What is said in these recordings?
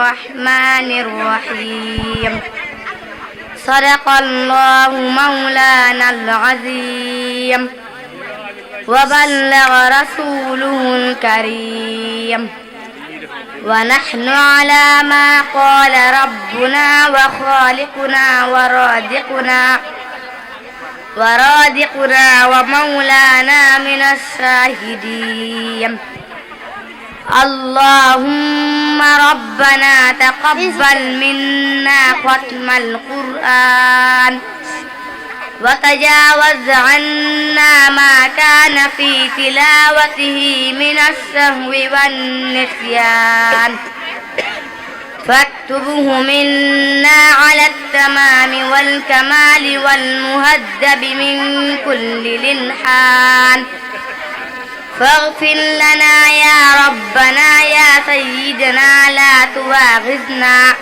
الرحمن الرحيم صدق الله مولانا العظيم وبلغ رسوله الكريم ونحن على ما قال ربنا وخالقنا ورازقنا ومولانا من الشاهدين. اللهم ربنا تقبل منا ختم القرآن وتجاوز عنا ما كان في تلاوته من السهو والنسيان، فاكتبه منا على التمام والكمال والمهذب من كل الإلحان. فاغفر لنا يا ربنا يا سيدنا لا تواخذنا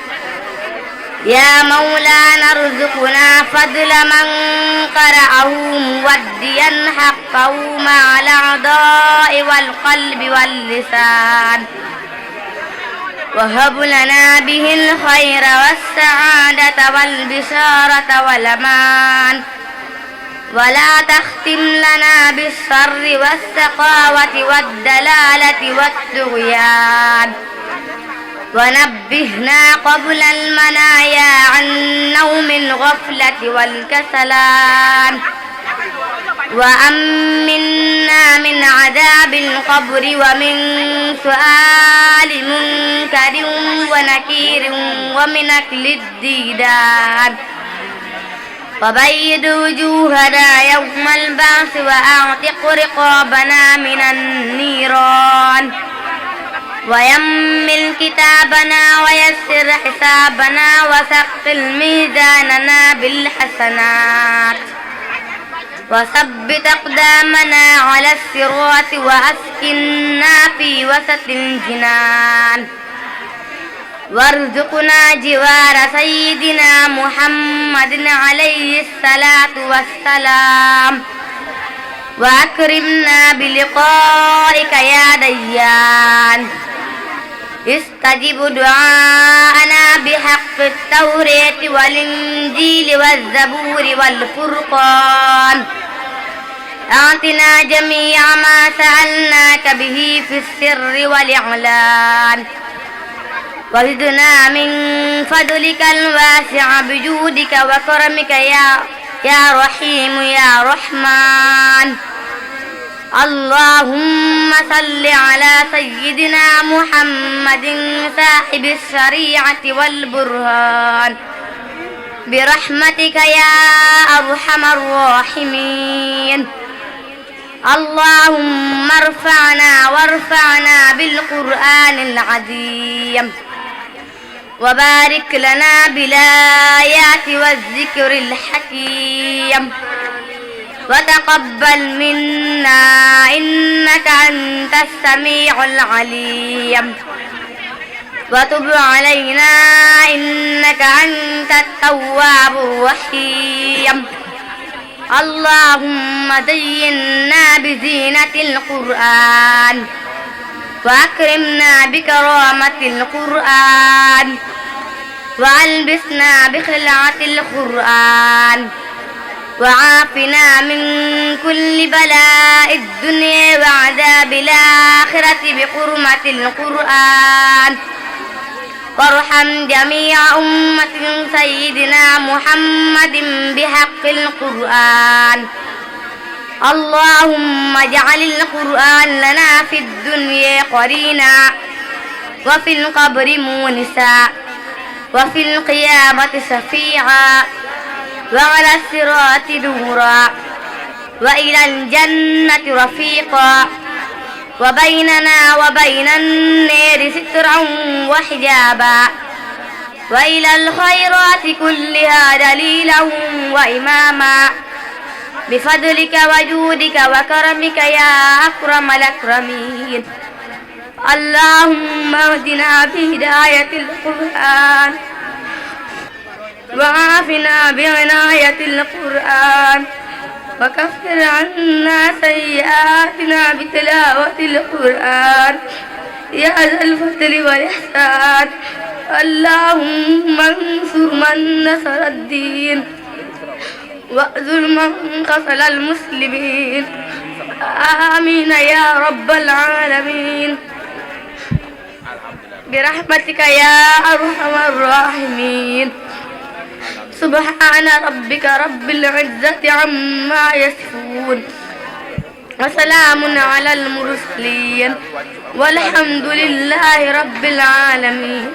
يا مولانا ارزقنا فضل من قرأه موديا حقه مع الأعضاء والقلب واللسان، وهب لنا به الخير والسعادة والبشارة والأمان، ولا تختم لنا بالشر والسقاوة والدلالة والطغيان، ونبهنا قبل المنايا عن نوم الغفلة والكسلان، وأمنا من عذاب القبر ومن سؤال منكر ونكير ومن أكل الديدان، وبيض وجوهنا يوم البعث وأعتق رقابنا من النيران، ويمل كتابنا ويسر حسابنا وثقل ميزاننا بالحسنات، وثبت أقدامنا على الصراط وأسكننا في وسط الجنان، وارزقنا جوار سيدنا محمد عليه الصلاة والسلام، وأكرمنا بلقائك يا ديان. استجب دعاءنا بحق التوراة والإنجيل والزبور والفرقان، أعطنا جميع ما سألناك به في السر والإعلان، وزدنا من فضلك الواسع بجودك وكرمك يا رحيم يا رحمن. اللهم صل على سيدنا محمد صاحب الشريعة والبرهان برحمتك يا أرحم الراحمين. اللهم وارفعنا بالقرآن العظيم، وبارك لنا بالآيات والذكر الحكيم، وتقبل منا إنك أنت السميع العليم، وتب علينا إنك أنت التواب الرحيم. اللهم زينا بزينة القرآن، وأكرمنا بكرامة القرآن، وألبسنا بخلعة القرآن، وعافنا من كل بلاء الدنيا وعذاب الآخرة بحرمة القرآن، وارحم جميع أمة سيدنا محمد بحق القرآن. اللهم اجعل القرآن لنا في الدنيا قرينا، وفي القبر مونسا، وفي القيامة شفيعا، وعلى الصراط نورا، وإلى الجنة رفيقا، وبيننا وبين النار سترا وحجابا، وإلى الخيرات كلها دليلا وإماما، بفضلك وجودك وكرمك يا أكرم الأكرمين. اللهم اهدنا بهداية القرآن، وعافنا بعناية القرآن، وكفر عنا سيئاتنا بتلاوة القرآن يا ذا الفضل والإحسان. اللهم انصر من نصر الدين واخذل من قتل المسلمين آمين يا رب العالمين برحمتك يا أرحم الراحمين سبحان ربك رب العزة عما يصفون وسلام على المرسلين والحمد لله رب العالمين.